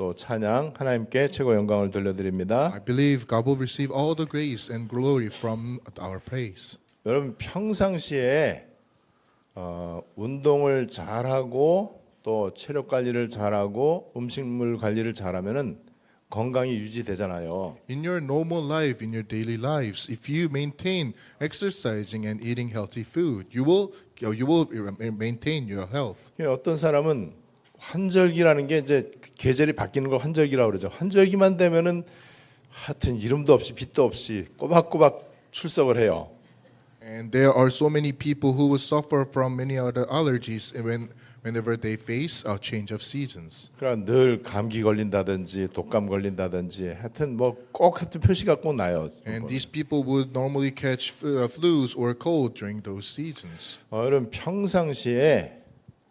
또 찬양 하나님께 최고 영광을 돌려드립니다. I believe God will receive all the grace and glory from our praise. 여러분 평상시에 운동을 잘하고 또 체력 관리를 잘하고 음식물 관리를 잘하면은 건강이 유지되잖아요. In your normal life, in your daily lives, if you maintain exercising and eating healthy food, you will maintain your health. 어떤 사람은 환절기라는 게 이제 계절이 바뀌는 걸 환절기라고 그러죠. 환절기만 되면은 하여튼 이름도 없이 빛도 없이 꼬박꼬박 출석을 해요. And there are so many people who will suffer from many other allergies whenever they face a change of seasons. 그러니까 늘 감기 걸린다든지 독감 걸린다든지 하여튼 뭐 꼭 하여튼 표시가 꼭 나요. And these people would normally catch flus or cold during those seasons. 여러분 평상시에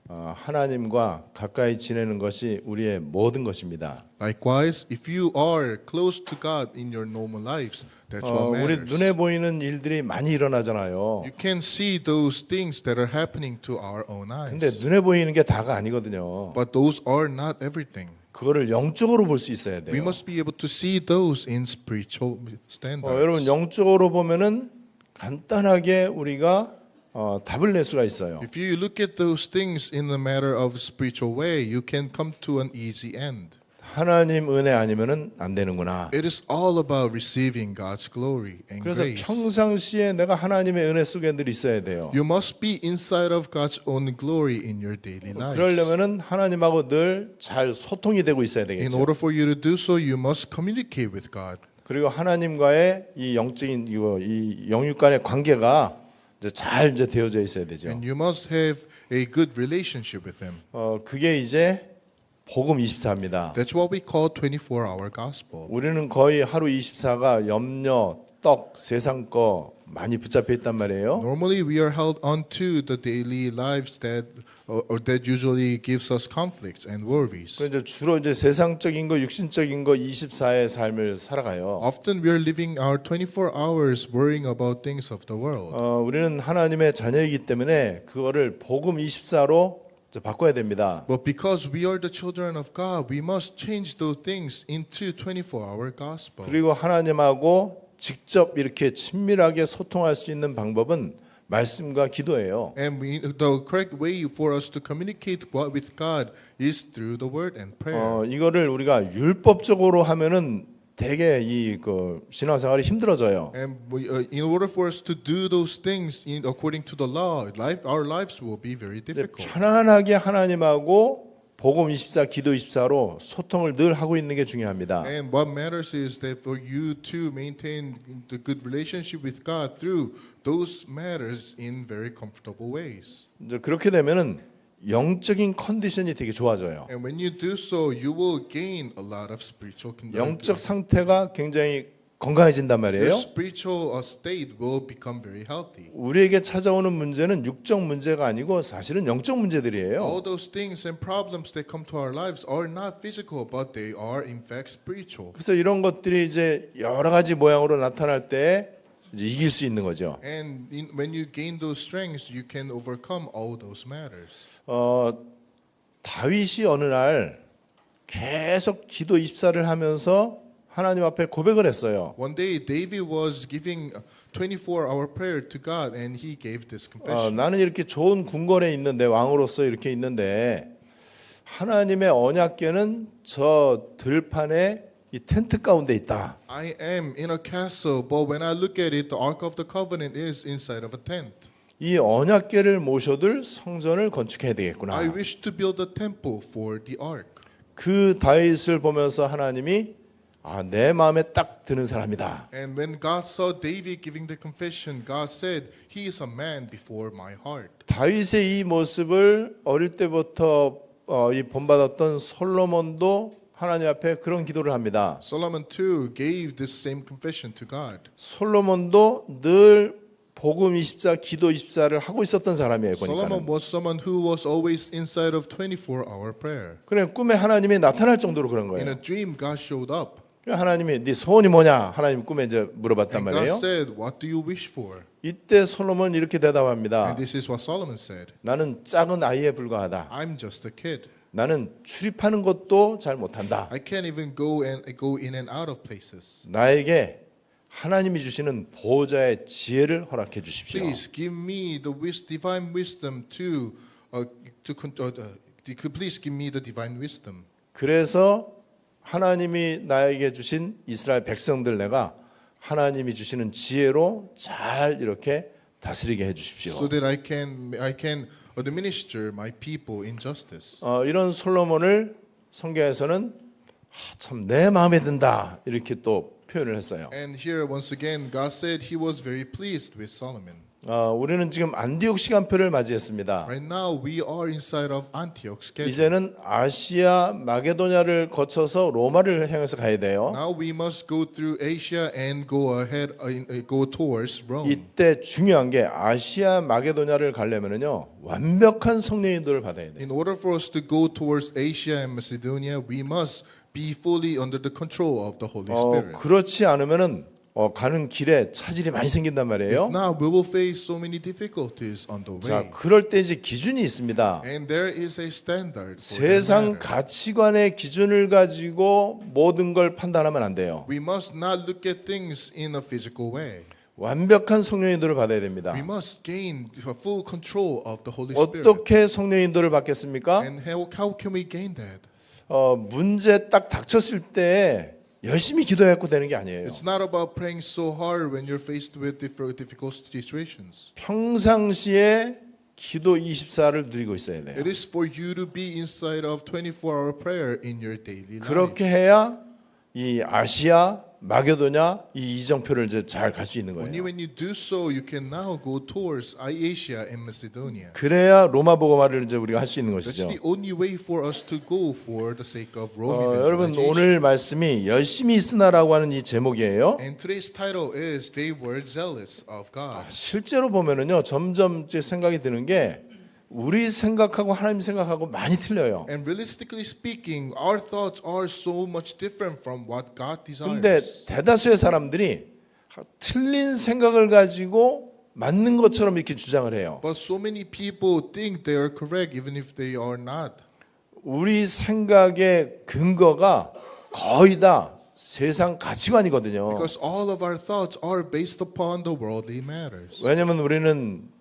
하나님과 가까이 지내는 것이 우리의 모든 것입니다. Likewise, if you are close to God in your normal lives, that's what 우리 matters. 눈에 보이는 일들이 많이 일어나잖아요. You can see those things that are happening to our own eyes. 근데 눈에 보이는 게 다가 아니거든요. But those are not everything. 그거를 영적으로 볼 수 있어야 돼요. We must be able to see those in spiritual standards. 여러분 영적으로 보면은 간단하게 우리가 답을 낼 수가 있어요. If you look at those things in a matter of spiritual way, you can come to an easy end. 하나님 은혜 아니면은 안 되는구나. It is all about receiving God's glory and 그래서 grace. 평상시에 내가 하나님의 은혜 속에 늘 있어야 돼요. You must be inside of God's own glory in your daily lives. 그러려면은 하나님하고 늘 잘 소통이 되고 있어야 In 되겠죠. order for you to do so, you must communicate with God. 그리고 하나님과의 이 영적인 이 영육 간의 관계가 이제 잘 이제 되어져 있어야 되죠. And you must have a good relationship with Him. 그게 이제 복음 24입니다. That's what we call 24-hour gospel. 우리는 거의 하루 24가 염려, 떡, 세상 거 많이 붙잡혀 있단 말이에요. Normally, we are held onto the daily lives that usually gives us conflicts and worries. 그 이제 주로 이제 세상적인 거, 육신적인 거 24의 삶을 살아가요. Often, we are living our 24 hours worrying about things of the world. 우리는 하나님의 자녀이기 때문에 그거를 복음 24로 바꿔야 됩니다. But because we are the children of God, we must change those things into 24-hour gospel. 그리고 하나님하고 직접 이렇게 친밀하게 소통할 수 있는 방법은 말씀과 기도예요. And the correct way for us to communicate with God is through the word and prayer. 이거를 우리가 율법적으로 하면은 되게 그 신앙생활이 힘들어져요. And in order for us to do those things according to the law, our lives will be very difficult. 편안하게 하나님하고 복음 24, 기도 24로 소통을 늘 하고 있는 게 중요합니다. And what matters is that for you to maintain the good relationship with God through those matters in very comfortable ways. 이제 그렇게 되면은 영적인 컨디션이 되게 좋아져요. And when you do so, you will gain a lot of spiritual 영적 상태가 굉장히 건강해진단 Your 말이에요. spiritual state will become very healthy. 우리에게 찾아오는 문제는 육적 문제가 아니고 사실은 영적 문제들이에요. All those things and problems that come to our lives are not physical, but they are in fact spiritual. 그래서 이런 것들이 이제 여러 가지 모양으로 나타날 때 이제 이길 수 있는 거죠. And when you gain those strengths, you can overcome all those matters. 다윗이 어느 날 계속 기도 24를 하면서 하나님 앞에 고백을 했어요. One day, David was giving 24-hour prayer to God, and he gave this confession. 나는 이렇게 좋은 궁궐에 있는데 왕으로서 이렇게 있는데 하나님의 언약궤는 저 들판에 이 텐트 가운데 있다. I am in a castle, but when I look at it, the Ark of the Covenant is inside of a tent. 이 언약궤를 모셔둘 성전을 건축해야 되겠구나. I wish to build a temple for the Ark. 그 다윗을 보면서 하나님이 내 마음에 딱 드는 사람이다. And when God saw David giving the confession, God said, "He is a man before my heart." 다윗의 이 모습을 어릴 때부터 이 본받았던 솔로몬도 하나님 앞에 그런 기도를 합니다. Solomon too gave this same confession to God. 솔로몬도 늘 복음 24, 기도 24를 하고 있었던 사람이에요. Solomon 보니까. was someone who was always inside of 24-hour prayer. 그래 꿈에 하나님이 나타날 정도로 그런 In 거예요. a dream, God showed up. 하나님이 네 소원이 뭐냐? 하나님 꿈에 이제 물어봤단 And God 말이에요. said, "What do you wish for?" 이때 솔로몬 이렇게 대답합니다. And this is what Solomon said. 나는 작은 아이에 불과하다. I'm just a kid. 나는 출입하는 것도 잘 못한다. I can't even go in and out of places. 나에게 하나님이 주시는 보호자의 지혜를 허락해 주십시오. Please give me the divine wisdom please give me the divine wisdom. 그래서 하나님이 나에게 주신 이스라엘 백성들 내가 하나님이 주시는 지혜로 잘 이렇게 다스리게 해 주십시오. So that I can administer my people in justice. 이런 솔로몬을 성경에서는 참 내 마음에 든다 이렇게 또 표현을 했어요. And here once again God said he was very pleased with Solomon. 우리는 지금 안디옥 시간표를 맞이했습니다. Right now we are inside of Antioch schedule. 이제는 아시아 마게도냐를 거쳐서 로마를 향해서 가야 돼요. Now we must go through Asia and go towards Rome. 이때 중요한 게 아시아 마게도냐를 가려면은요 완벽한 성령 인도를 받아야 돼요. In order for us to go towards Asia and Macedonia, we must be fully under the control of the Holy Spirit. 그렇지 않으면은 가는 길에 차질이 많이 생긴단 말이에요. If not, we will face so many difficulties on the 자, way. 그럴 때 이제 기준이 있습니다. And there is a standard for that 세상 matter. 가치관의 기준을 가지고 모든 걸 판단하면 안 돼요. We must not look at things in a physical way. 완벽한 성령 인도를 받아야 됩니다. We must gain full control of the Holy Spirit. 어떻게 성령 인도를 받겠습니까? And how can we gain that? 문제 딱 닥쳤을 때 열심히 기도해갖고 되는 게 아니에요. It's not about praying so hard when you're faced with difficult situations. 평상시에 기도 24를 누리고 있어야 돼요. It is for you to be inside of 24-hour prayer in your daily life. 그렇게 해야 이 아시아 마게도냐 이 이정표를 이제 잘 갈 수 있는 거예요. Only when you do so, you can now go towards Asia and Macedonia. 그래야 로마 복음화를 이제 우리가 할 수 있는 That's 것이죠. the only way for us to go for the sake of Rome 여러분 evangelization. 오늘 말씀이 열심히 있으나라고 하는 이 제목이에요. And today's title is "They were zealous of God." 실제로 보면은요 점점 이제 생각이 드는 게 우리 생각하고 하나님 생각하고 많이 틀려요. And realistically speaking, our thoughts are so much different from what God 근데 desires. 대다수의 사람들이 틀린 생각을 가지고 맞는 것처럼 이렇게 주장을 해요. But so many people think they are correct even if they are not. 우리 생각의 근거가 거의 다 세상 가치관이거든요. Because all of our thoughts are based upon the worldly matters. 왜냐하면 우리는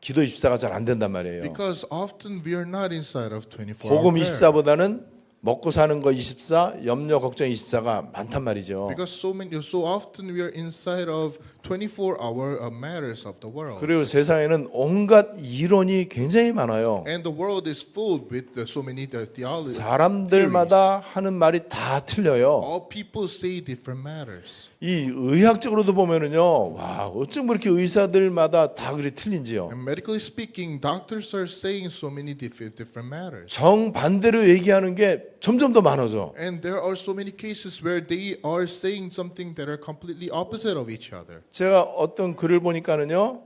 기도 24가 잘 안 된단 말이에요. Because often we are not inside of 24-hour 복음 prayer. 24보다는 먹고 사는 거 24, 염려 걱정 24가 많단 말이죠. Because so often we are inside of 24-hour matters of the world. 그리고 세상에는 온갖 이론이 굉장히 많아요. And the world is full with so many theologies. 사람들마다 하는 말이 다 틀려요. All people say different matters. 이 의학적으로도 보면은요, 와 어쩜 그렇게 의사들마다 다 그리 틀린지요. And medically speaking, doctors are saying so many different matters. 정 반대로 얘기하는 게 점점 더 많아져. And there are so many cases where they are saying something that are completely opposite of each other. 제가 어떤 글을 보니까는요,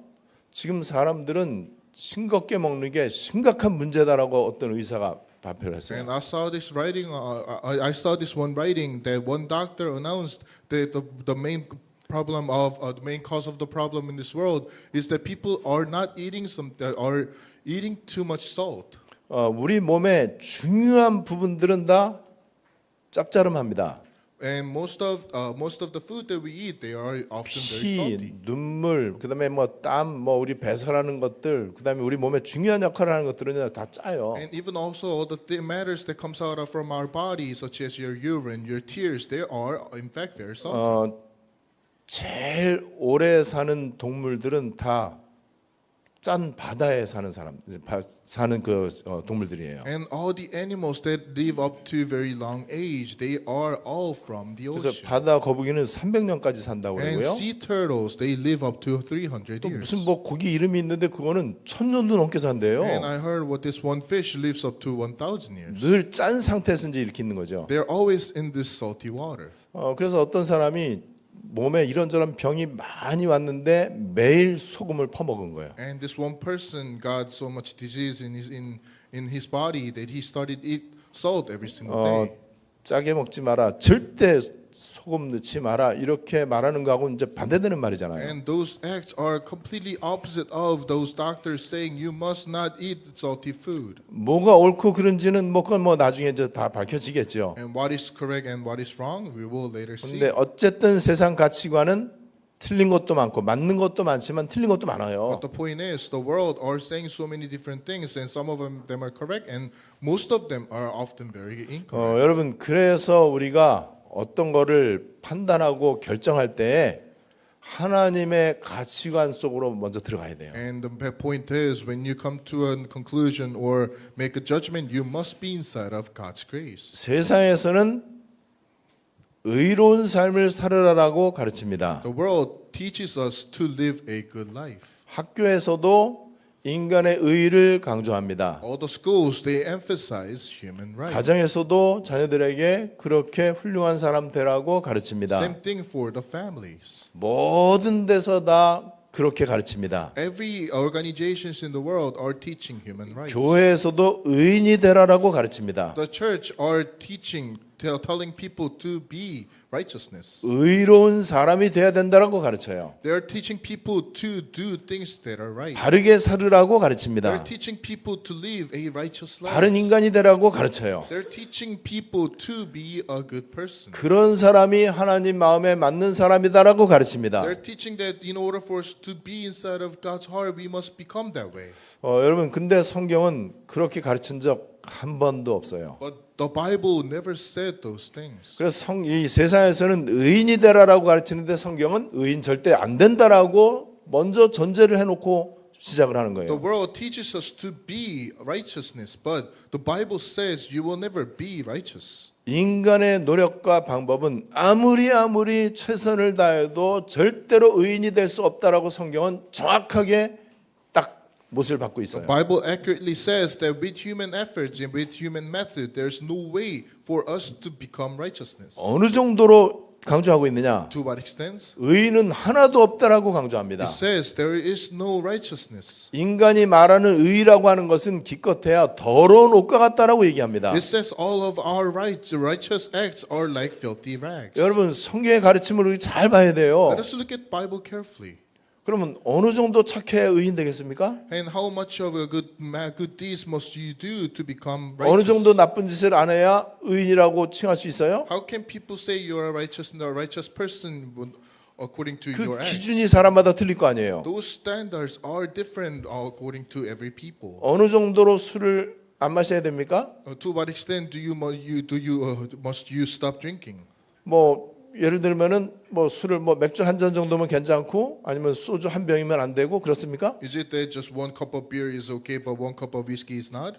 지금 사람들은 싱겁게 먹는 게 심각한 문제다라고 어떤 의사가 발표를 했어요. And I saw this writing. I saw this one writing that one doctor announced that the main problem of the main cause of the problem in this world is that people are not eating are eating too much salt. 우리 몸의 중요한 부분들은 다 짭짤합니다. And most of the food that we eat, they are often very salty. 피, 눈물, 그다음에 뭐 땀, 우리 배설하는 것들, 그다음에 우리 몸에 중요한 역할을 하는 것들은 다 짜요. And even also all the matters that comes out from our body, such as your urine, your tears, they are in fact very salty. 제일 오래 사는 동물들은 다 짠 바다에 사는 사는 그 동물들이에요. And all the animals that live up to very long age, they are all from the 그래서 ocean. 바다 거북이는 300년까지 산다고 And 그러고요. sea turtles, they live up to 300 또 years. 무슨 뭐 고기 이름이 있는데 그거는 1000년도 넘게 산대요. And I heard what this one fish lives up to 1,000 years. 늘 짠 상태에서 이제 이렇게 있는 거죠. They're always in this salty water. 그래서 어떤 사람이 몸에 이런저런 병이 많이 왔는데 매일 소금을 퍼먹은 거예요. And this one person got so much disease in his body that he started eat salt every single day. 짜게 먹지 마라. 절대 소금 넣지 마라 이렇게 말하는 거하고 이제 반대되는 말이잖아요. And those acts are completely opposite of those doctors saying you must not eat salty food. 뭐가 옳고 그른지는 뭐 그건 뭐 나중에 이제 다 밝혀지겠죠. And what is correct and what is wrong, we will later see. 근데 어쨌든 세상 가치관은 틀린 것도 많고 맞는 것도 많지만 틀린 것도 많아요. But the point is, the world are saying so many different things, and some of them are correct, and most of them are often very incorrect. 여러분 그래서 우리가 어떤 거를 판단하고 결정할 때 하나님의 가치관 속으로 먼저 들어가야 돼요. And the point is, when you come to a conclusion or make a judgment, you must be inside of God's grace. 세상에서는 의로운 삶을 살으라라고 가르칩니다. The world teaches us to live a good life. 학교에서도 인간의 의를 강조합니다. All the schools, they emphasize human rights. 가정에서도 자녀들에게 그렇게 훌륭한 사람 되라고 가르칩니다. Same thing for the families. 모든 데서 다 그렇게 가르칩니다. Every organizations in the world are teaching human rights. 교회에서도 의인이 되라라고 가르칩니다. The church are teaching, telling people to be righteousness. 의로운 사람이 돼야 된다라고 가르쳐요. They are teaching people to do things that are right. 바르게 살으라고 They're 가르칩니다. teaching people to live a righteous life. 바른 인간이 되라고 가르쳐요. They're teaching people to be a good person. 그런 사람이 하나님 마음에 맞는 사람이다라고 가르칩니다. They're teaching that in order for us to be inside of God's heart, we must become that way. 여러분 근데 성경은 그렇게 가르친 적 한 번도 없어요. But the Bible never said those things. 그래서 이 세상에서는 의인이 되라라고 가르치는데 성경은 의인 절대 안 된다라고 먼저 전제를 해놓고 시작을 하는 The 거예요. world teaches us to be righteousness, but the Bible says you will never be righteous. 인간의 노력과 방법은 아무리 최선을 다해도 절대로 의인이 될 수 없다라고 성경은 정확하게 딱 못을 받고 The 있어요. Bible accurately says that with human efforts and with human method, there's no way for us to become righteousness. 어느 정도로 강조하고 있느냐? To what extent? 의인은 하나도 없다라고 강조합니다. It says there is no righteousness. 인간이 말하는 의라고 하는 것은 기껏해야 더러운 옷과 같다라고 얘기합니다. It says all of our righteous acts are like filthy rags. 여러분 성경의 가르침을 우리 잘 봐야 돼요. Let us look at Bible carefully. 그러면 어느 정도 착해야 의인 되겠습니까? And how much of a good deeds must you do to become 어느 righteous? 정도 나쁜 짓을 안 해야 의인이라고 칭할 수 있어요? How can people say you are a righteous person according to 그 your acts? 기준이 사람마다 틀릴 거 아니에요. Those standards are different according to every people. 어느 정도로 술을 안 마셔야 됩니까? To what extent must you stop drinking? 뭐 예를 들면은 뭐 술을 뭐 맥주 한 잔 정도면 괜찮고 아니면 소주 한 병이면 안 되고 그렇습니까? Is it that just one cup of beer is okay, but one cup of whiskey is not?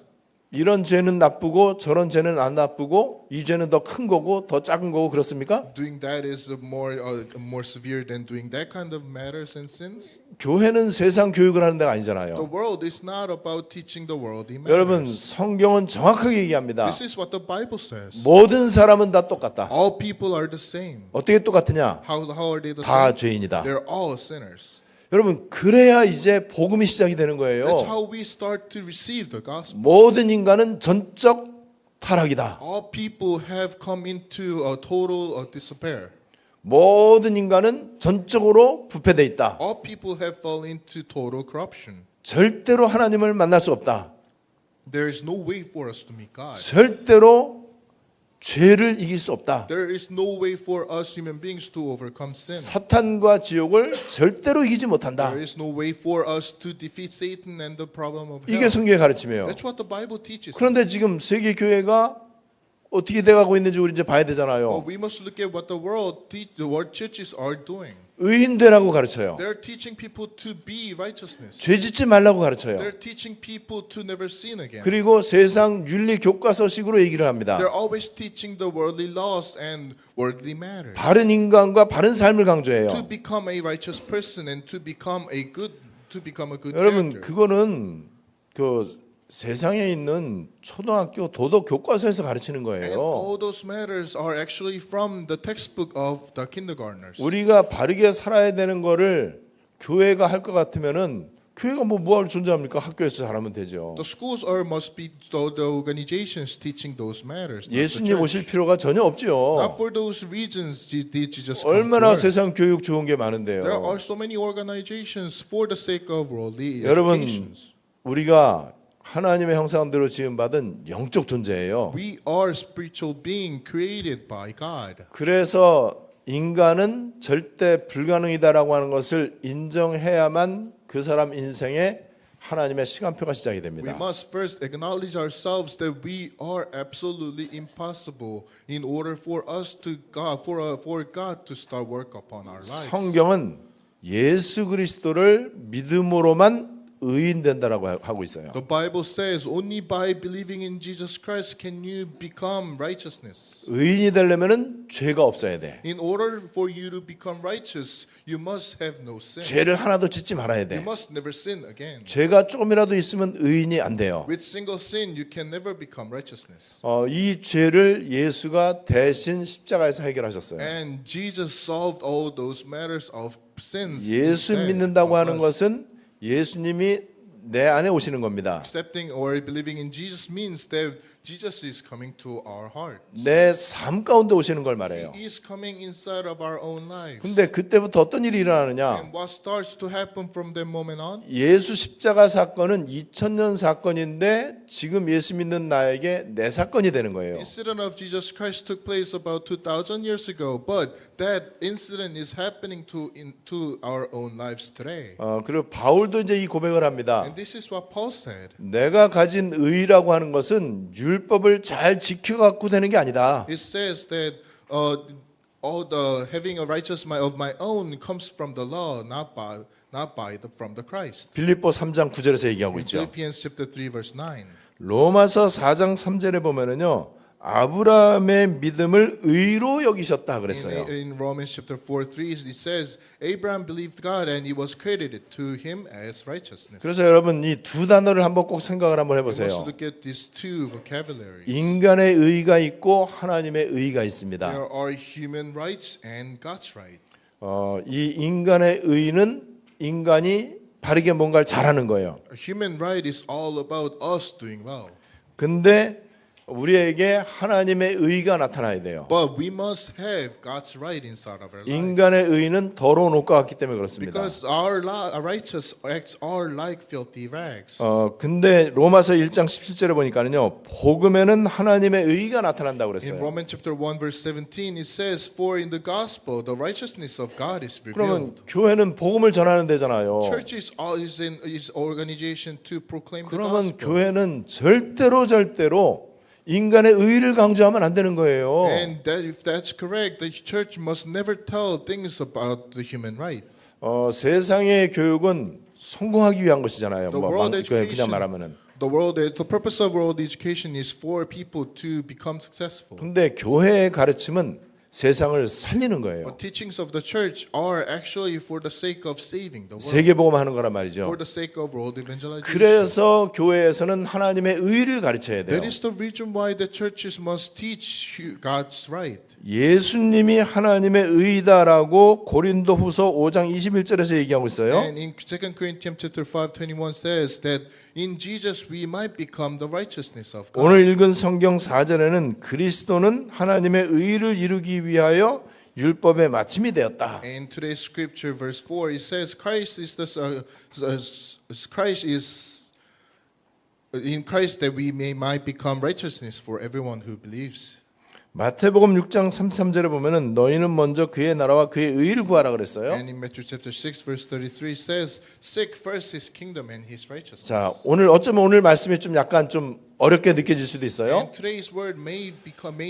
이런 죄는 나쁘고 저런 죄는 안 나쁘고 이 죄는 더 큰 거고 더 작은 거고 그렇습니까? Doing that is more severe than doing that kind of matters and sins. 교회는 세상 교육을 하는 데가 The 아니잖아요. world is not about teaching the worldly 여러분 matters. 성경은 정확하게 얘기합니다. This is what the Bible says. 모든 사람은 다 똑같다. All people are the same. 어떻게 똑같으냐? How are they the 다 same? 죄인이다. They're all sinners. 여러분 그래야 이제 복음이 시작이 되는 거예요. That's how we start to receive the gospel. 모든 인간은 전적 타락이다. All people have come into a total despair. 모든 인간은 전적으로 부패돼 있다. All people have fallen into total corruption. 절대로 하나님을 만날 수 없다. There is no way for us to meet God. 절대로 죄를 이길 수 없다. There is no way for us human beings to overcome sin. 사탄과 지옥을 절대로 이기지 못한다. There is no way for us to defeat Satan and the problem of 이게 hell. 성경의 가르침이에요. That's what the Bible teaches. 그런데 지금 세계 교회가 어떻게 돼가고 있는지 우리 이제 봐야 But 되잖아요. we must look at what the world churches are doing. 의인되라고 가르쳐요. They're teaching people to be righteousness. 죄 짓지 말라고 가르쳐요. They're teaching people to never sin again. 그리고 세상 윤리 교과서식으로 얘기를 합니다. They're always teaching the worldly laws and worldly matters. 바른 인간과 바른 삶을 To 강조해요. become a righteous person and to become a good 여러분 character. 그거는 그 세상에 있는 초등학교 도덕 교과서에서 가르치는 And 거예요. all those matters are actually from the textbook of the kindergartners. 우리가 바르게 살아야 되는 거를 교회가 할 것 같으면은 교회가 뭐하러 존재합니까? 학교에서 잘하면 되죠. The schools must be the organizations teaching those matters. not the 예수님 church. 오실 필요가 전혀 Not 없지요. for those reasons did Jesus come to 얼마나 earth. 세상 교육 좋은 게 There 많은데요. are so many organizations for the sake of worldly 여러분, educations. 우리가 하나님의 형상대로 지음받은 영적 존재예요. We are spiritual being created by God. 그래서 인간은 절대 불가능이다라고 하는 것을 인정해야만 그 사람 인생에 하나님의 시간표가 시작이 We 됩니다. must first acknowledge ourselves that we are absolutely impossible in order for us to God for God to start work upon our lives. 성경은 예수 그리스도를 믿음으로만 의인된다라고 하고 있어요. The Bible says only by believing in Jesus Christ can you become righteousness. 의인이 되려면은 죄가 없어야 돼. In order for you to become righteous, you must have no sin. 죄를 하나도 짓지 말아야 You 돼. must never sin again. 죄가 조금이라도 있으면 의인이 안 돼요. With single sin, you can never become righteousness. 이 죄를 예수가 대신 십자가에서 해결하셨어요. And Jesus solved all those matters of sins. 예수 instead 믿는다고 of 하는 us. 것은 예수님이 내 안에 오시는 겁니다. Accepting or believing in Jesus means that Jesus is coming to our heart. 내 삶 가운데 오시는 걸 말해요. He is coming inside of our own lives. 근데 그때부터 어떤 일이 일어나느냐? And what starts to happen from that moment on? 예수 십자가 사건은 2000년 사건인데 지금 예수 믿는 나에게 내 사건이 되는 거예요. Incident of Jesus Christ took place about 2,000 years ago, but that incident is happening to our own lives today. 그리고 바울도 이제 이 고백을 합니다. And this is what Paul said. 내가 가진 의라고 하는 것은 율법을 잘 지켜갖고 되는 게 아니다. It says that all the having a righteous mind of my own comes from the law, not from the Christ. 빌립보 3장 9절에서 얘기하고 In 있죠. Philippians chapter 3 verse 9. 로마서 4장 3절에 보면은요. 아브라함의 믿음을 의로 여기셨다 그랬어요. In Romans chapter 4:3 it says Abraham believed God and it was credited to him as righteousness. 그래서 여러분 이 두 단어를 한번 꼭 생각을 한번 We must 해보세요. look at these two vocabularies. 인간의 의가 있고 하나님의 의가 있습니다. There are human rights and God's right. 이 인간의 의는 인간이 바르게 뭔가를 잘하는 거예요. A human right is all about us doing well. 근데 우리에게 하나님의 의가 나타나야 돼요. But we must have God's right inside of our lives. 인간의 의는 더러운 옷과 같기 때문에 그렇습니다. Because our righteous acts are like filthy rags. 근데 로마서 1장 17절에 보니까는요. 복음에는 하나님의 의가 나타난다고 In 그랬어요. Romans chapter 1 verse 17 it says for in the gospel the righteousness of God is 그러면 revealed. 교회는 복음을 전하는 데잖아요. Church is organization to proclaim the 그러면 gospel. 교회는 절대로 인간의 의를 강조하면 안 되는 거예요. And that, if that's correct, the church must never tell things about the human right. 세상의 교육은 성공하기 위한 것이잖아요. The world 그냥 education, 말하면은. the purpose of world education is for people to become successful. 근데 교회의 가르침은 세상을 살리는 거예요. But teachings of the church are actually for the sake of saving the world, 세계복음하는 거란 for 말이죠. the sake of world evangelization. 그래서 교회에서는 하나님의 의를 가르쳐야 돼요. That is the reason why the churches must teach God's right. 예수님이 하나님의 의다라고 고린도후서 5장 21절에서 얘기하고 있어요. And in 2 Corinthians chapter 5:21 says that in Jesus we might become the righteousness of God. 오늘 읽은 성경 4절에는 그리스도는 하나님의 의를 이루기 위하여 율법의 마침이 되었다. And today's scripture verse 4 it says Christ is in Christ that we might become righteousness for everyone who believes. 마태복음 6장 33절에 보면은 너희는 먼저 그의 나라와 그의 의를 구하라 그랬어요. And in Matthew chapter 6 verse 33 says seek first his kingdom and his righteousness. 자, 어쩌면 오늘 말씀이 좀 약간 좀 어렵게 느껴질 수도 있어요. And today's word may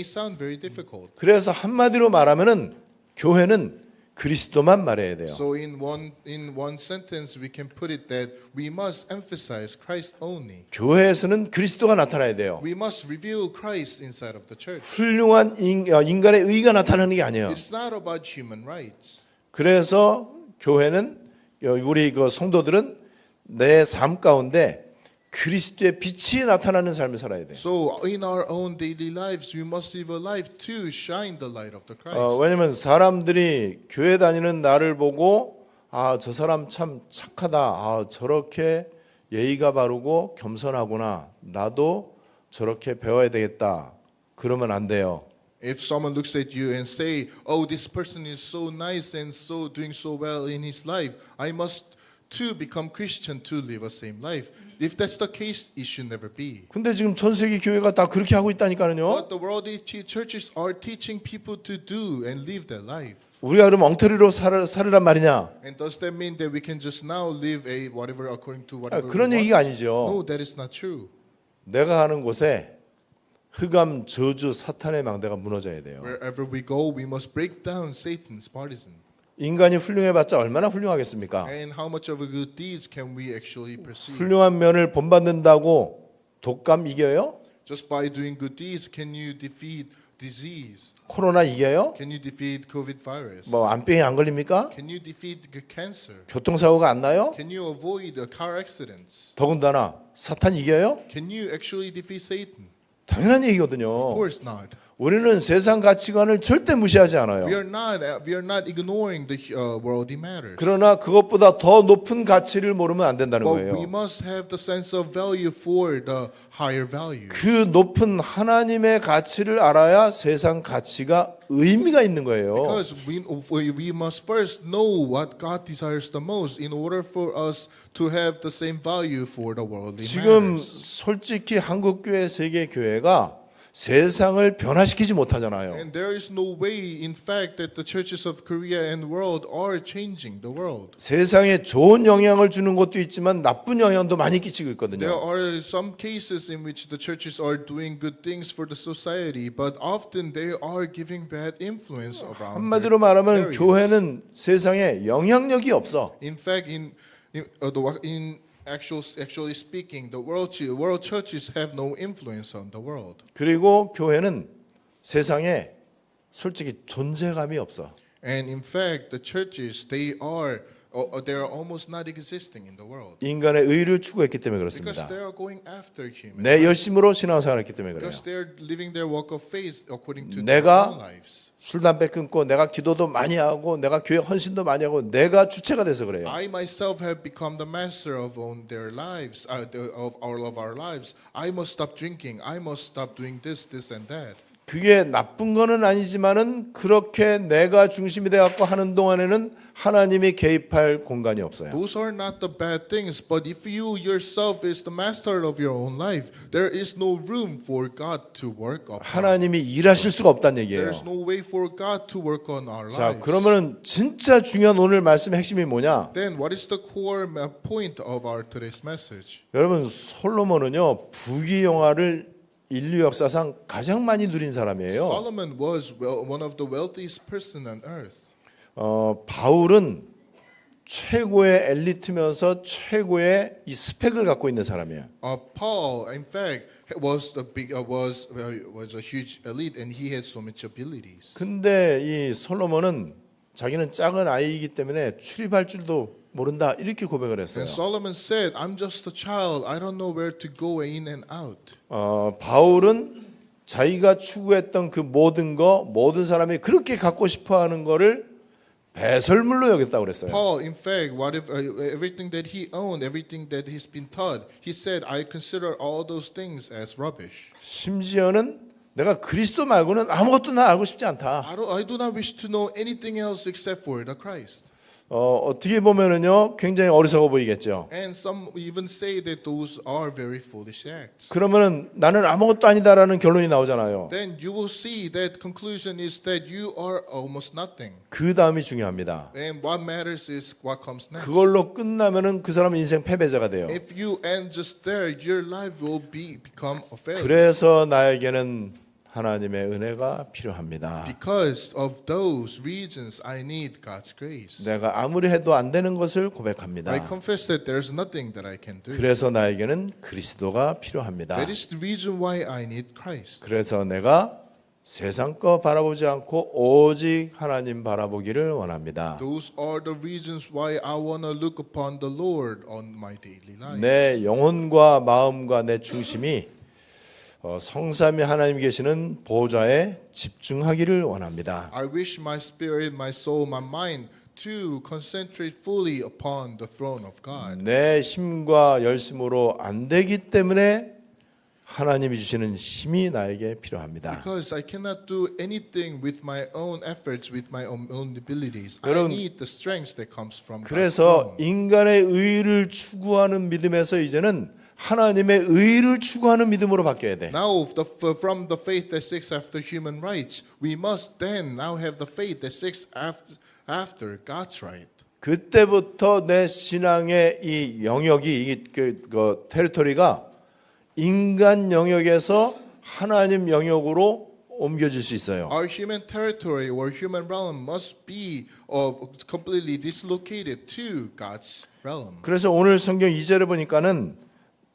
sound very difficult. 그래서 한마디로 말하면은 교회는 그리스도만 말해야 돼요. So in one sentence we can put it that we must emphasize Christ only. 교회에서는 그리스도가 나타나야 돼요. We must reveal Christ inside of the church. 훌륭한 인간의 의가 나타나는 게 아니에요. It's not about human rights. 그래서 교회는 우리 그 성도들은 내 삶 가운데 그리스도의 빛이 나타나는 삶을 살아야 돼요. So in our own daily lives, we must live a life to shine the light of the Christ. 왜냐하면 사람들이 교회 다니는 나를 보고 아, 저 사람 참 착하다. 아, 저렇게 예의가 바르고 겸손하구나. 나도 저렇게 배워야 되겠다. 그러면 안 돼요. If someone looks at you and say, "Oh, this person is so nice and so doing so well in his life, I must too become Christian to live a same life." If that's the case, it should never be. 근데 지금 전 세계 교회가 다 그렇게 하고 있다니까요. But the worldly churches are teaching people to do and live their life. 우리가 그럼 엉터리로 살으란 말이냐? And does that mean that we can just now live a whatever according to 아, whatever? 그런 we want? 얘기가 아니죠. No, that is not true. 내가 가는 곳에 흑암, 저주, 사탄의 망대가 무너져야 돼요. Wherever we go, we must break down Satan's partisan. 인간이 훌륭해봤자 얼마나 훌륭하겠습니까? And how much of a good deeds can we actually pursue? 훌륭한 면을 본받는다고 독감 이겨요? Just by doing good deeds, can you defeat disease? 코로나 이겨요? Can you defeat COVID virus? 뭐 암병이 안 걸립니까? Can you defeat cancer? 교통사고가 안 나요? Can you avoid car accidents? 더군다나 사탄 이겨요? Can you actually defeat Satan? 당연한 Of 얘기거든요. course not. 우리는 세상 가치관을 절대 무시하지 We 않아요. are not ignoring the worldly matters. 그러나 그것보다 더 높은 가치를 모르면 안 된다는 But we 거예요. must have the sense of value for the higher value. 그 높은 하나님의 가치를 알아야 세상 가치가 의미가 있는 거예요. Because we must first know what God desires the most in order for us to have the same value for the worldly 지금 matters. 솔직히 한국 교회, 세계 교회가 세상을 변화시키지 못하잖아요. And there is no way, in fact, that the churches of Korea and world are changing the world. 세상에 좋은 영향을 주는 것도 있지만 나쁜 영향도 많이 끼치고 There 있거든요. are some cases in which the churches are doing good things for the society, but often they are giving bad influence around. 한마디로 말하면 areas. 교회는 세상에 영향력이 없어. In fact, in actually speaking, the world churches have no influence on the world. 그리고 교회는 세상에 솔직히 존재감이 없어. And in fact, the churches they are almost not existing in the world 인간의 의를 추구했기 때문에 because 그렇습니다. they are going after human. 내 열심으로 신앙생활을 했기 때문에 그래요. Because they are living their walk of faith according to 내가 their own lives. 술 담배 끊고 내가 기도도 많이 하고 내가 교회 헌신도 많이 하고 내가 주체가 돼서 그래요. I myself have become the master of their lives, of all of our lives. I must stop drinking. I must stop doing this, and that. 그게 나쁜 거는 아니지만은 그렇게 내가 중심이 돼 갖고 하는 동안에는 하나님이 개입할 공간이 없어요. Those are not the bad things, but if you yourself is the master of your own life, there is no room for God to work upon. 하나님이 일하실 수가 없다는 얘기예요. There is no way for God to work on our 자, lives. 그러면은 진짜 중요한 오늘 말씀의 핵심이 뭐냐? Then what is the core point of our today's message? 여러분 솔로몬은요 부귀영화를 인류 역사상 가장 많이 누린 사람이에요. Solomon was one of the wealthiest person on earth. 바울은 최고의 엘리트면서 최고의 이 스펙을 갖고 있는 사람이에요. Paul, in fact, was a huge elite, and he had so much abilities. 근데 이 솔로몬은 자기는 작은 아이이기 때문에 출입할 줄도 모른다 이렇게 고백을 했어요. And Solomon said, "I'm just a child. I don't know where to go in and out." 바울은 자기가 추구했던 그 모든 사람이 그렇게 갖고 싶어하는 거를 배설물로 여겼다고 그랬어요. Paul, in fact, everything that he owned, everything that he's been taught, he said, "I consider all those things as rubbish." 심지어는 내가 그리스도 말고는 아무것도 나 알고 싶지 않다. I do not wish to know anything else except for the Christ. 어떻게 보면은요 굉장히 어리석어 보이겠죠. And some even say that those are very foolish acts. 그러면은 나는 아무것도 아니다라는 결론이 나오잖아요. Then you will see that conclusion is that you are almost nothing. 그 다음이 중요합니다. And what matters is what comes next. 그걸로 끝나면은 그 사람은 인생 패배자가 돼요. If you end just there, your life will become a failure. 그래서 나에게는 하나님의 은혜가 필요합니다. Because of those reasons, I need God's grace. 내가 아무리 해도 안 되는 것을 고백합니다. I confess that there's nothing that I can do. 그래서 나에게는 그리스도가 필요합니다. That is the reason why I need Christ. 그래서 내가 세상 거 바라보지 않고 오직 하나님 바라보기를 원합니다. Those are the reasons why I want to look upon the Lord on my daily life. 내 영혼과 마음과 내 중심이 성삼위 하나님 계시는 보좌에 집중하기를 원합니다. I wish my spirit, my soul, my mind to concentrate fully upon the throne of God. 내 힘과 열심으로 안 되기 때문에 하나님이 주시는 힘이 나에게 필요합니다. Because I cannot do anything with my own efforts, with my own abilities. I 여러분, need the strength that comes from God's 그래서 throne. 인간의 의를 추구하는 믿음에서 이제는 하나님의 의를 추구하는 믿음으로 바뀌어야 돼. Now, from the faith that seeks after human rights, we must then now have the faith that seeks after God's right. 그때부터 내 신앙의 이 영역이 그 테리토리가 인간 영역에서 하나님 영역으로 옮겨질 수 있어요. Our human territory or human realm must be completely dislocated to God's realm. 그래서 오늘 성경 2절에 보니까는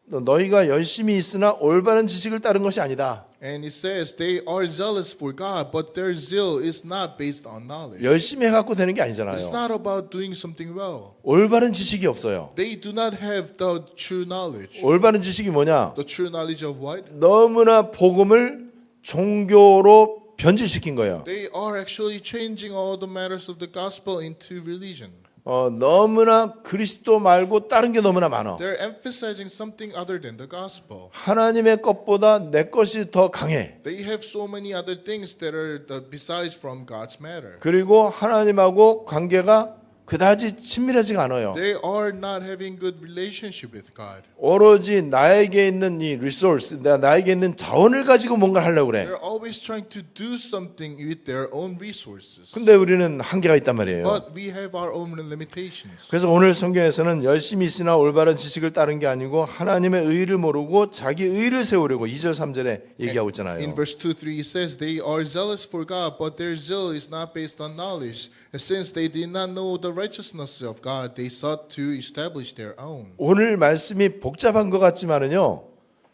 너희가 열심히 있으나 올바른 지식을 따른 것이 아니다. And it says they are zealous for God, but their zeal is not based on knowledge. 열심히 해갖고 되는 게 It's 아니잖아요. not about doing something well. 올바른 지식이 없어요. They do not have the true knowledge. 올바른 지식이 뭐냐? The true knowledge of what? 너무나 복음을 종교로 변질시킨 거예요. They are actually changing all the matters of the gospel into religion. 너무나 그리스도 말고 다른 게 너무나 많아. They're emphasizing something other than the gospel. 하나님의 것보다 내 것이 더 강해. They have so many other things that are besides from God's matter. 그리고 하나님하고 관계가 그다지 친밀하지가 않아요. They are not having good relationship with God. 오로지 나에게 있는 이 리소스, 나에게 있는 자원을 가지고 뭔가를 하려고 그래. They're always trying to do something with their own resources. 근데 우리는 한계가 있단 말이에요. But we have our own limitations. 그래서 오늘 성경에서는 열심히 있으나 올바른 지식을 따른 게 아니고 하나님의 의를 모르고 자기 의를 세우려고 2절 3절에 얘기하고 있잖아요. In verse 2-3 it says they are zealous for God, but their zeal is not based on knowledge. And since they did not know the righteousness of God, they sought to establish their own. 오늘 말씀이 복잡한 것 같지만은요.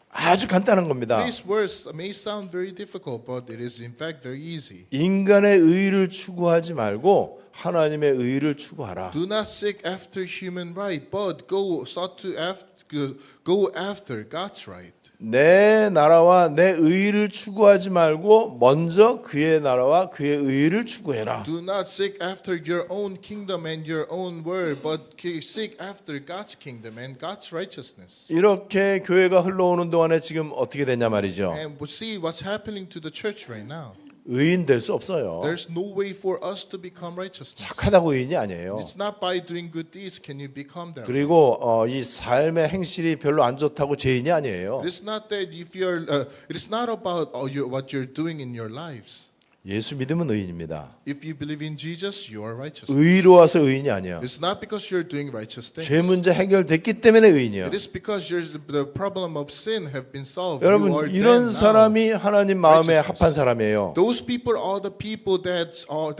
아주 간단한 겁니다. This verse may sound very difficult, but it is in fact very easy. 인간의 의를 추구하지 말고 하나님의 의를 추구하라. Do not seek after human right, but go after God's right. 내 나라와 내 의를 추구하지 말고 먼저 그의 나라와 그의 의를 추구해라. Do not seek after your own kingdom and your own word, but seek after God's kingdom and God's righteousness. 이렇게 교회가 흘러오는 동안에 지금 어떻게 됐냐 말이죠. And we see what's happening to the church right now. 의인 될 수 없어요. There's no way for us to become righteous. 착하다고 의인이 아니에요. It's not by doing good deeds can you become that. 그리고 이 삶의 행실이 별로 안 좋다고 죄인이 아니에요. It's not that if you're. It is not about what you're doing in your lives. 예수 믿으면 의인입니다. If you believe in Jesus, you are righteous. 의로워서 의인이 아니야. It's not because you're doing righteous things. 죄 문제 해결됐기 때문에 의인이야. It is because the problem of sin have been solved. You 여러분 are 이런 then now. 사람이 하나님 마음에 righteousness. 합한 사람이에요. Those people are the people that are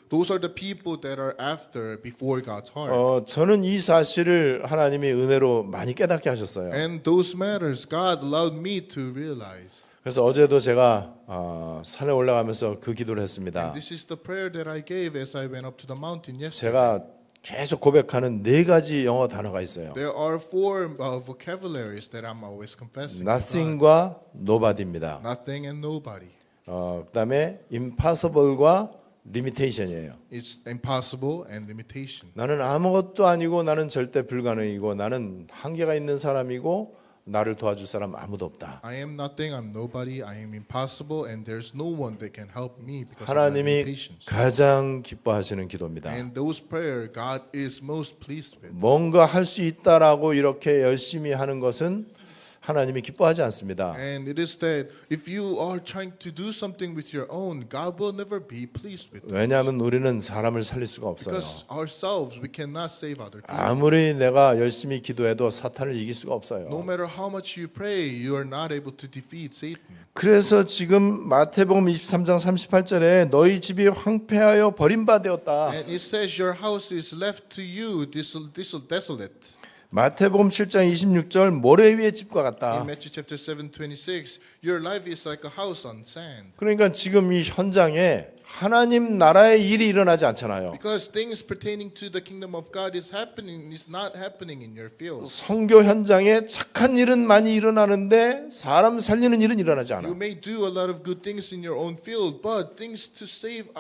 those are the people that are after before God's heart. 저는 이 사실을 하나님이 은혜로 많이 깨닫게 하셨어요. And those matters God allowed me to realize. 그래서 어제도 제가 산에 올라가면서 그 기도를 했습니다. And this is the prayer that I gave as I went up to the mountain yesterday. 제가 계속 고백하는 4가지 영어 단어가 있어요. There are 4 vocabularies that I'm always confessing. Nothing과 nobody입니다. Nothing and nobody. 그다음에 impossible과 limitation이에요. It's impossible and limitation. 나는 아무것도 아니고 나는 절대 불가능이고 나는 한계가 있는 사람이고 나를 도와줄 사람 아무도 없다. I am nothing, I'm nobody, I am impossible, and there's no one that can help me because of my 하나님이 limitations. 가장 기뻐하시는 기도입니다. And those prayer God is most pleased with. 뭔가 할 수 있다라고 이렇게 열심히 하는 것은 하나님이 기뻐하지 않습니다. And it is that if you are trying to do something with your own, God will never be pleased with it. 왜냐하면 우리는 사람을 살릴 수가 없어요. Because ourselves, we cannot save other people. 아무리 내가 열심히 기도해도 사탄을 이길 수가 No 없어요. matter how much you pray, you are not able to defeat Satan. 그래서 지금 마태복음 23장 38절에 너희 집이 황폐하여 버림받았다. And it says your house is left to you desolate. 마태복음 7장 26절 모래 위에 집과 In 같다. Matthew chapter 7:26, your life is like a house on sand. 그러니까 지금 이 현장에 하나님 나라의 일이 일어나지 않잖아요. Because things pertaining to the kingdom of God is not happening in your field. 선교 현장에 착한 일은 많이 일어나는데 사람 살리는 일은 일어나지 You 않아. may do a lot of good things in your own field, but things to save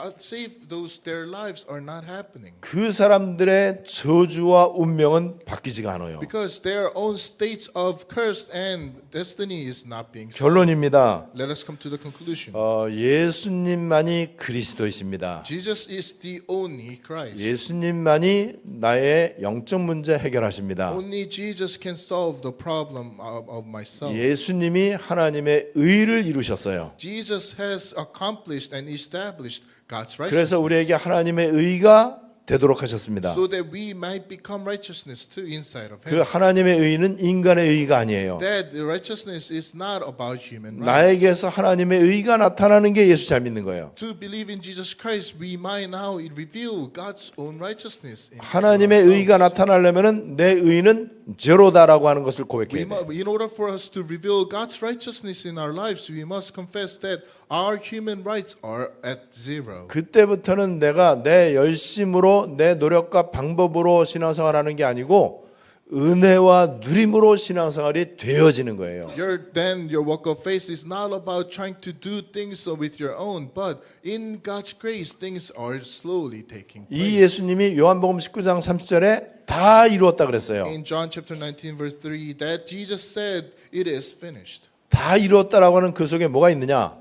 their lives are not happening. 그 사람들의 저주와 운명은 바뀌지가 않아요. Because their own states of curse and destiny is not being solved. 결론입니다. Let us come to the conclusion. 예수님만이 그리스도이십니다. Jesus is the only Christ. 예수님만이 나의 영적 문제 해결하십니다. Only Jesus can solve the problem of myself. 예수님이 하나님의 의를 이루셨어요. Jesus has accomplished and established God's righteousness. 그래서 우리에게 하나님의 의가 되도록 하셨습니다. So that we might become righteousness too inside of 그 Him. 하나님의 의는 인간의 의가 아니에요. That the righteousness is not about human rights. 나에게서 하나님의 의가 나타나는 게 예수 잘 믿는 거예요. To believe in Jesus Christ, we might now reveal God's own righteousness. 하나님의 의가 나타나려면은 내 의는 제로다라고 하는 것을 고백해야 돼. In order for us to reveal God's righteousness in our lives, we must confess that our human rights are at zero. 그때부터는 내가 내 열심으로 내 노력과 방법으로 신앙생활하는 게 아니고 은혜와 누림으로 신앙생활이 되어지는 거예요. Then your walk of faith is not about trying to do things with your own, but in God's grace, things are slowly taking 이 place. 예수님이 요한복음 19장 30절에 다 이루었다 그랬어요. In John chapter 19, verse 3, that Jesus said, "It is finished." 다 이루었다라고 하는 그 속에 뭐가 있느냐?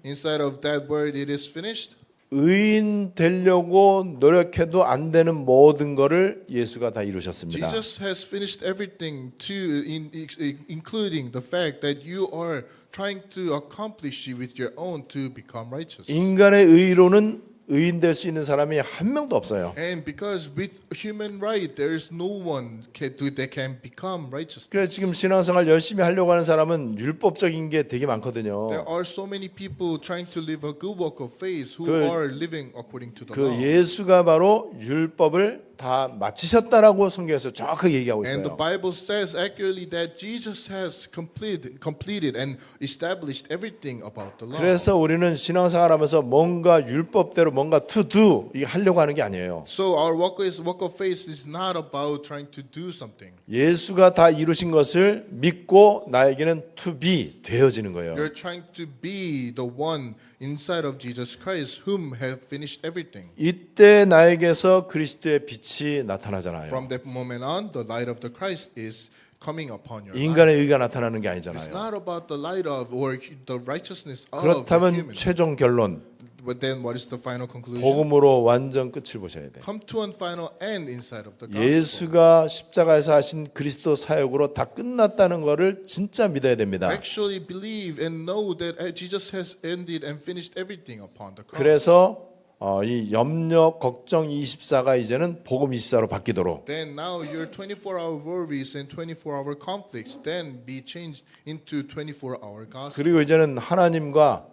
Inside of that word, "it is finished," 의인 되려고 노력해도 안 되는 모든 것을 예수가 다 이루셨습니다. Jesus has finished everything, including the fact that you are trying to accomplish it with your own to become righteous. 인간의 의로는 의인 될 수 있는 사람이 한 명도 없어요. And because with human right, there is no one that can become righteous. 그래서 지금 신앙생활 열심히 하려고 하는 사람은 율법적인 게 되게 많거든요. There are so many people trying to live a good walk of faith who 그- are living according to the 그 law. 예수가 바로 율법을 다 마치셨다라고 성경에서 정확하게 얘기하고 And the 있어요. Bible says accurately that Jesus has completed and established everything about the law. 그래서 우리는 신앙생활하면서 뭔가 율법대로 뭔가 to do 이게 하려고 하는 게 아니에요. So our walk of faith is not about trying to do something. 예수가 다 이루신 것을 믿고 나에게는 to be 되어지는 거예요. You're trying to be the one inside of Jesus Christ whom have finished everything. 이때 나에게서 그리스도의 빛이 나타나잖아요. From that moment on, the light of the Christ is coming upon your life. 인간의 의가 나타나는 게 It's 아니잖아요. not about the light of or the righteousness of the 그렇다면 human. 최종 결론 But then what is the final conclusion? 복음으로 완전 끝을 보셔야 돼요. Come to a final end inside of the gospel. 예수가 십자가에서 하신 그리스도 사역으로 다 끝났다는 것을 진짜 믿어야 됩니다. Actually believe and know that Jesus has ended and finished everything upon the cross. 그래서 이 염려, 걱정 24가 이제는 복음 24로 바뀌도록 Then now your 24-hour worries and 24-hour conflicts then be changed into 24-hour gospel. 그리고 이제는 하나님과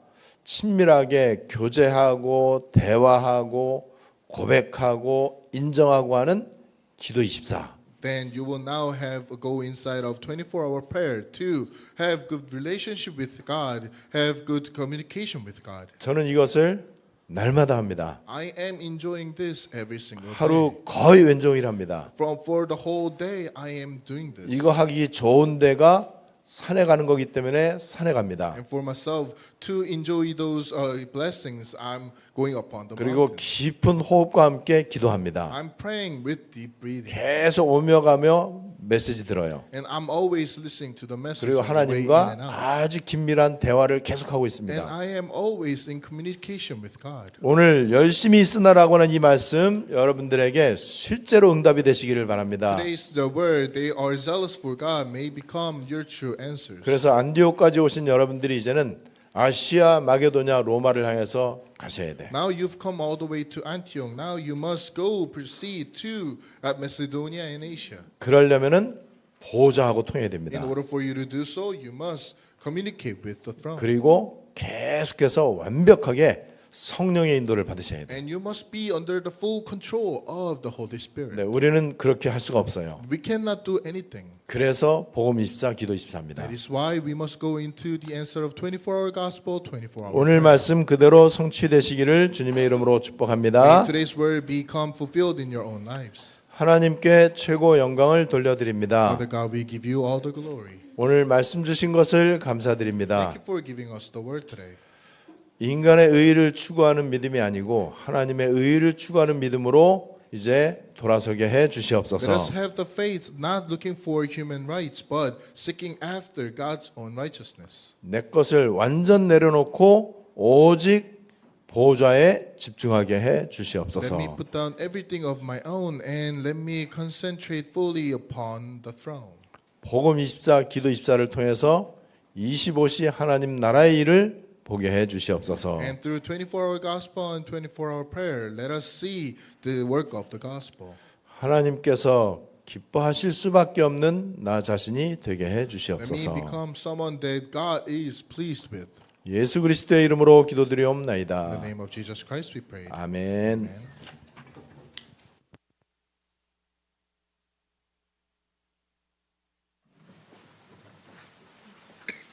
친밀하게 교제하고 대화하고 고백하고 인정하고 하는 기도 24. Then you will now go inside of 24-hour prayer to have good relationship with God, have good communication with God. 저는 이것을 날마다 합니다. I am enjoying this every single day. 하루 거의 왼종일 합니다. For the whole day, I am doing this. 이거 하기 좋은 데가 산에 가는 거기 때문에 산에 갑니다. And for myself to enjoy those blessings, I'm going upon the 그리고 mountain. 깊은 호흡과 함께 기도합니다. I'm praying with deep breathing, 계속 오며 가며 메시지 들어요. and I'm always listening to the message 그리고 on the way in 하나님과 and out. 아주 긴밀한 대화를 계속하고 And 있습니다. I am always in communication with God. 오늘 열심히 있으나라고 하는 이 말씀 여러분들에게 실제로 응답이 되시기를 바랍니다. Today's the word, they are zealous for God, may become your true answers. 그래서 안디옥까지 오신 여러분들이 이제는 아시아, 마게도냐, 로마를 향해서 가셔야 돼. Now you've come all the way to Antioch. Now you must go proceed to Macedonia and Asia. 그러려면은 보좌하고 통해야 In 됩니다. order for you to do so, you must communicate with the throne. 그리고 계속해서 완벽하게 성령의 인도를 받으셔야 돼요. And you must be under the full control of the Holy Spirit. 네, 우리는 그렇게 할 수가 없어요. We cannot do anything. 그래서 복음 24, 기도 24입니다. That is why we must go into the answer of 24-hour gospel, 24-hour 오늘 말씀 그대로 성취되시기를 주님의 이름으로 May 축복합니다. today's word become fulfilled in your own lives. 하나님께 최고 영광을 돌려드립니다. Father God, we give you all the glory. 오늘 말씀 주신 것을 감사드립니다. Thank you for giving us the word today. 인간의 의의를 추구하는 믿음이 아니고 하나님의 의의를 추구하는 믿음으로 이제 돌아서게 해 Let 주시옵소서. us have the faith, not looking for human rights, but seeking after God's own righteousness. 내 것을 완전 내려놓고 오직 보좌에 집중하게 해 Let 주시옵소서. me put down everything of my own and let me concentrate fully upon the throne. 복음 24, 기도 24를 통해서 25시 하나님 나라의 일을 보게 해 주시옵소서. And through 24-hour gospel and 24-hour prayer, let us see the work of the gospel. 하나님께서 기뻐하실 수밖에 없는 나 자신이 되게 해 Let me 주시옵소서. become someone that God is pleased with. 예수 그리스도의 이름으로 In the 기도드리옵나이다. name of Jesus Christ we pray. 아멘. Amen.